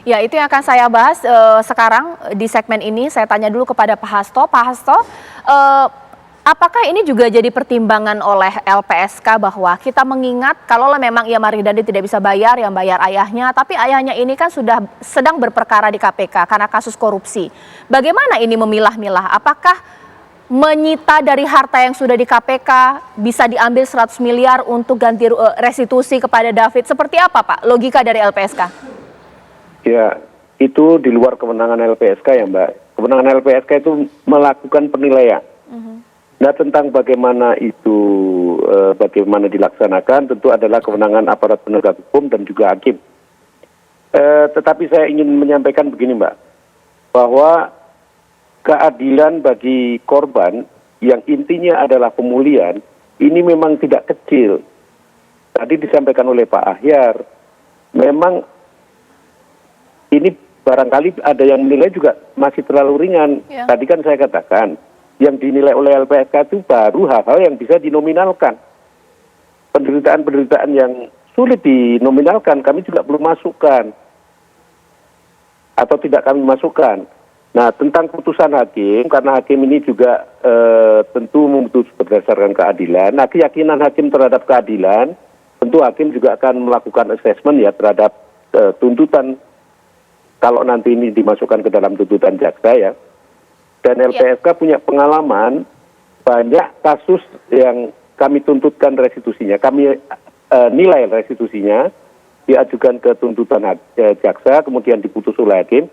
Ya, itu yang akan saya bahas sekarang di segmen ini. Saya tanya dulu kepada Pak Hasto. Pak Hasto, apakah ini juga jadi pertimbangan oleh LPSK bahwa kita mengingat kalau memang Mario Dandi tidak bisa bayar, yang bayar ayahnya, tapi ayahnya ini kan sudah sedang berperkara di KPK karena kasus korupsi. Bagaimana ini memilah-milah? Apakah menyita dari harta yang sudah di KPK bisa diambil 100 miliar untuk ganti restitusi kepada David? Seperti apa, Pak, logika dari LPSK? Ya, itu di luar kewenangan LPSK ya, Mbak. Kewenangan LPSK itu melakukan penilaian. Nah, tentang bagaimana itu, bagaimana dilaksanakan, tentu adalah kewenangan aparat penegak hukum dan juga hakim. Tetapi saya ingin menyampaikan begini, Mbak, bahwa keadilan bagi korban yang intinya adalah pemulihan, ini memang tidak kecil. Tadi disampaikan oleh Pak Ahyar, memang ini barangkali ada yang menilai juga masih terlalu ringan. Ya. Tadi kan saya katakan, yang dinilai oleh LPSK itu baru hal-hal yang bisa dinominalkan. Penderitaan-penderitaan yang sulit dinominalkan, kami juga belum masukkan. Atau tidak kami masukkan. Nah, tentang putusan hakim, karena hakim ini juga tentu memutus berdasarkan keadilan. Nah, keyakinan hakim terhadap keadilan, tentu hakim juga akan melakukan assessment ya terhadap tuntutan, kalau nanti ini dimasukkan ke dalam tuntutan jaksa ya. Dan LPSK punya pengalaman banyak kasus yang kami tuntutkan restitusinya, kami nilai restitusinya, diajukan ke tuntutan jaksa, kemudian diputus oleh hakim.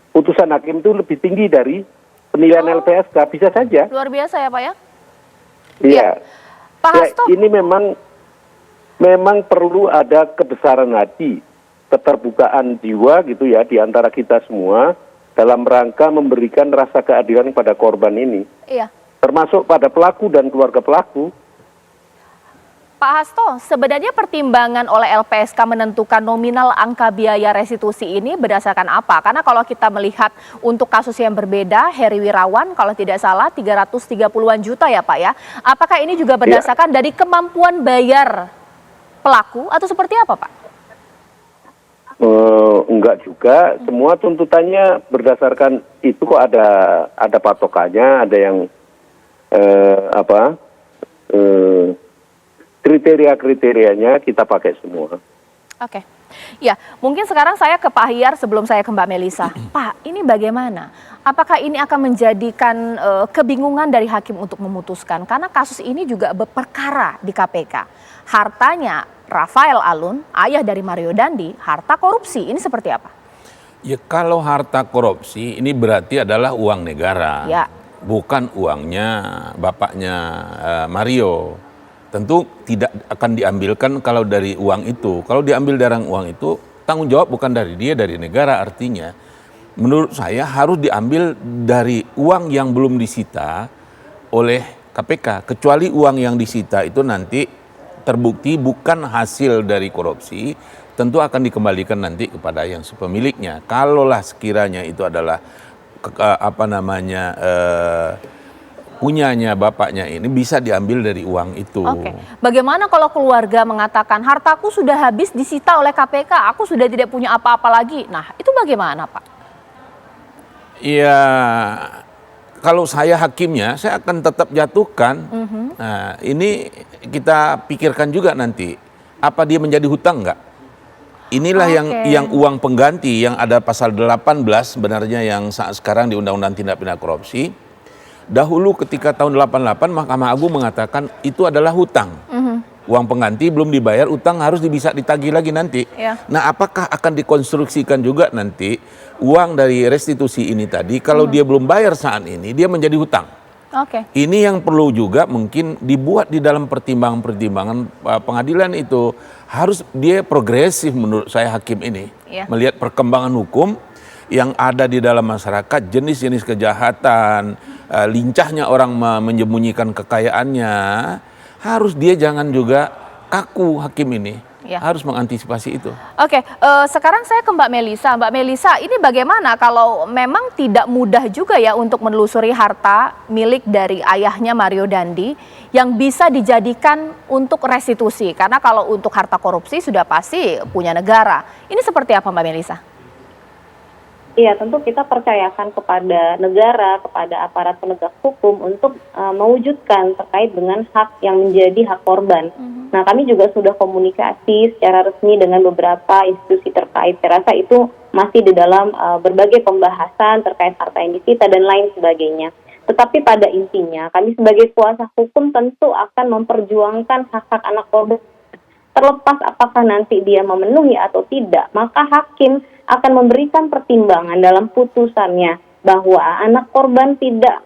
Putusan hakim itu lebih tinggi dari penilaian LPSK, bisa saja. Luar biasa ya, Pak ya? Iya. Pak Hasto. Ya, ini memang perlu ada kebesaran hati, keterbukaan jiwa gitu ya di antara kita semua dalam rangka memberikan rasa keadilan kepada korban ini. Iya. Termasuk pada pelaku dan keluarga pelaku. Pak Hasto, sebenarnya pertimbangan oleh LPSK menentukan nominal angka biaya restitusi ini berdasarkan apa? Karena kalau kita melihat untuk kasus yang berbeda, Heri Wirawan kalau tidak salah 330-an juta ya Pak ya. Apakah ini juga berdasarkan dari kemampuan bayar pelaku atau seperti apa Pak? Enggak juga, semua tuntutannya berdasarkan itu kok ada patokannya, ada yang kriteria-kriterianya kita pakai semua. Oke. Ya, mungkin sekarang saya ke Pak Ahyar sebelum saya ke Mbak Melisa. Pak, ini bagaimana? Apakah ini akan menjadikan kebingungan dari hakim untuk memutuskan? Karena kasus ini juga berperkara di KPK. Hartanya Rafael Alun, ayah dari Mario Dandi, harta korupsi. Ini seperti apa? Ya, kalau harta korupsi ini berarti adalah uang negara. Ya. Bukan uangnya bapaknya Mario. Tentu tidak akan diambilkan kalau dari uang itu. Kalau diambil dari uang itu, tanggung jawab bukan dari dia, dari negara artinya. Menurut saya harus diambil dari uang yang belum disita oleh KPK. Kecuali uang yang disita itu nanti terbukti bukan hasil dari korupsi, tentu akan dikembalikan nanti kepada yang sepemiliknya. Kalaulah sekiranya itu adalah punyanya bapaknya ini bisa diambil dari uang itu. Oke. Bagaimana kalau keluarga mengatakan hartaku sudah habis disita oleh KPK, aku sudah tidak punya apa-apa lagi. Nah, itu bagaimana, Pak? Iya, kalau saya hakimnya, saya akan tetap jatuhkan. Nah, ini kita pikirkan juga nanti, apa dia menjadi hutang enggak? Inilah yang uang pengganti yang ada pasal 18 sebenarnya yang saat sekarang di Undang-Undang Tindak Pidana Korupsi. Dahulu ketika tahun 88 Mahkamah Agung mengatakan itu adalah hutang. Uang pengganti belum dibayar, utang harus bisa ditagih lagi nanti. Ya. Nah, apakah akan dikonstruksikan juga nanti uang dari restitusi ini tadi kalau dia belum bayar saat ini dia menjadi hutang. Ini yang perlu juga mungkin dibuat di dalam pertimbangan-pertimbangan pengadilan itu. Harus dia progresif menurut saya hakim ini. Melihat perkembangan hukum yang ada di dalam masyarakat, jenis-jenis kejahatan, lincahnya orang menyembunyikan kekayaannya, harus dia jangan juga kaku hakim ini, harus mengantisipasi itu. Oke, sekarang saya ke Mbak Melisa. Mbak Melisa, ini bagaimana kalau memang tidak mudah juga ya untuk menelusuri harta milik dari ayahnya Mario Dandi yang bisa dijadikan untuk restitusi? Karena kalau untuk harta korupsi sudah pasti punya negara. Ini seperti apa Mbak Melisa? Iya, tentu kita percayakan kepada negara, kepada aparat penegak hukum untuk mewujudkan terkait dengan hak yang menjadi hak korban. Nah, kami juga sudah komunikasi secara resmi dengan beberapa institusi terkait. Saya rasa itu masih di dalam berbagai pembahasan terkait harta yang disita dan lain sebagainya. Tetapi pada intinya, kami sebagai kuasa hukum tentu akan memperjuangkan hak-hak anak korban. Terlepas apakah nanti dia memenuhi atau tidak, maka hakim akan memberikan pertimbangan dalam putusannya bahwa anak korban tidak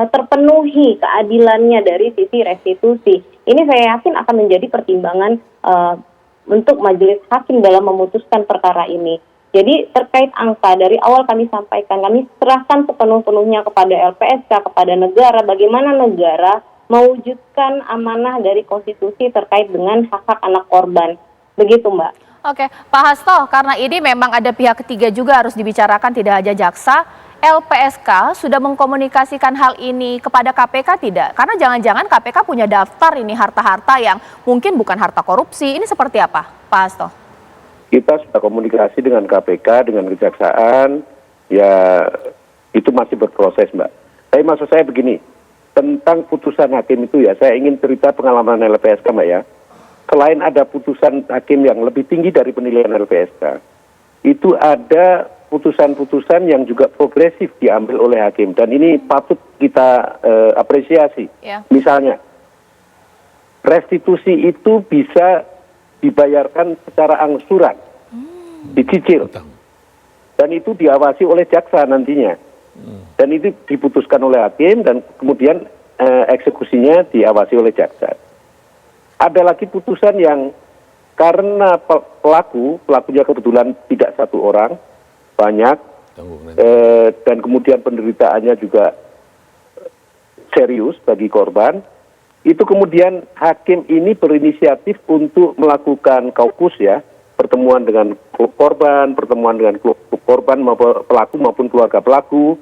terpenuhi keadilannya dari sisi restitusi. Ini saya yakin akan menjadi pertimbangan untuk majelis hakim dalam memutuskan perkara ini. Jadi terkait angka, dari awal kami sampaikan, kami serahkan sepenuh-penuhnya kepada LPSK, kepada negara, bagaimana negara mewujudkan amanah dari konstitusi terkait dengan hak-hak anak korban. Begitu, Mbak. Oke, Pak Hasto, karena ini memang ada pihak ketiga juga harus dibicarakan, tidak hanya jaksa, LPSK sudah mengkomunikasikan hal ini kepada KPK tidak? Karena jangan-jangan KPK punya daftar ini harta-harta yang mungkin bukan harta korupsi, ini seperti apa, Pak Hasto? Kita sudah komunikasi dengan KPK, dengan Kejaksaan, ya itu masih berproses, Mbak. Tapi maksud saya begini, tentang putusan hakim itu ya, saya ingin cerita pengalaman LPSK, Mbak ya. Selain ada putusan hakim yang lebih tinggi dari penilaian LPSK, itu ada putusan-putusan yang juga progresif diambil oleh hakim. Dan ini patut kita apresiasi. Yeah. Misalnya, restitusi itu bisa dibayarkan secara angsuran, dicicil. Dan itu diawasi oleh jaksa nantinya. Dan itu diputuskan oleh hakim dan kemudian eksekusinya diawasi oleh jaksa. Ada lagi putusan yang karena pelakunya kebetulan tidak satu orang, banyak, dan kemudian penderitaannya juga serius bagi korban, itu kemudian hakim ini berinisiatif untuk melakukan kaukus ya, pertemuan dengan korban, pertemuan dengan korban pelaku maupun keluarga pelaku,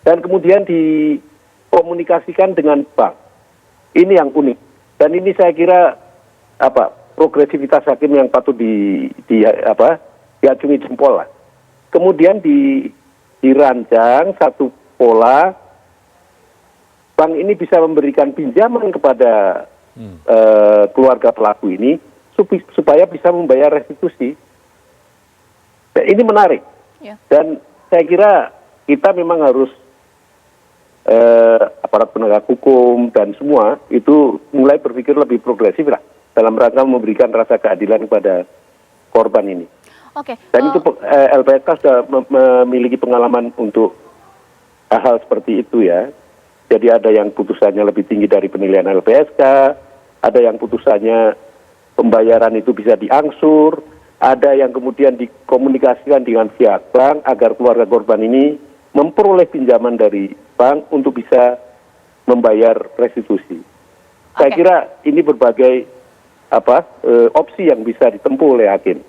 dan kemudian dikomunikasikan dengan bank. Ini yang unik. Dan ini saya kira progresivitas hakim yang patut diacungi jempol lah. Kemudian dirancang satu pola, bank ini bisa memberikan pinjaman kepada keluarga pelaku ini supaya bisa membayar restitusi. Nah, ini menarik. Yeah. Dan saya kira kita memang harus aparat penegak hukum dan semua itu mulai berpikir lebih progresif lah dalam rangka memberikan rasa keadilan kepada korban ini. Oke. Dan itu LPSK sudah memiliki pengalaman untuk hal seperti itu ya. Jadi ada yang putusannya lebih tinggi dari penilaian LPSK, ada yang putusannya pembayaran itu bisa diangsur, ada yang kemudian dikomunikasikan dengan pihak bank agar keluarga korban ini memperoleh pinjaman dari bank untuk bisa membayar restitusi. Saya kira ini berbagai opsi yang bisa ditempuh oleh hakim.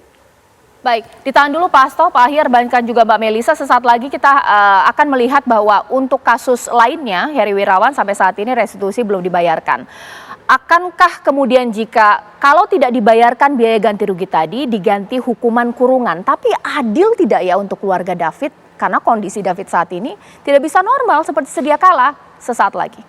Baik, ditahan dulu Pak Hasto, Pak Ahyar, bahkan juga Mbak Melisa. Sesaat lagi kita akan melihat bahwa untuk kasus lainnya, Heri Wirawan sampai saat ini restitusi belum dibayarkan. Akankah kemudian jika kalau tidak dibayarkan biaya ganti rugi tadi diganti hukuman kurungan, tapi adil tidak ya untuk keluarga David? Karena kondisi David saat ini tidak bisa normal seperti sedia kala. Sesaat lagi.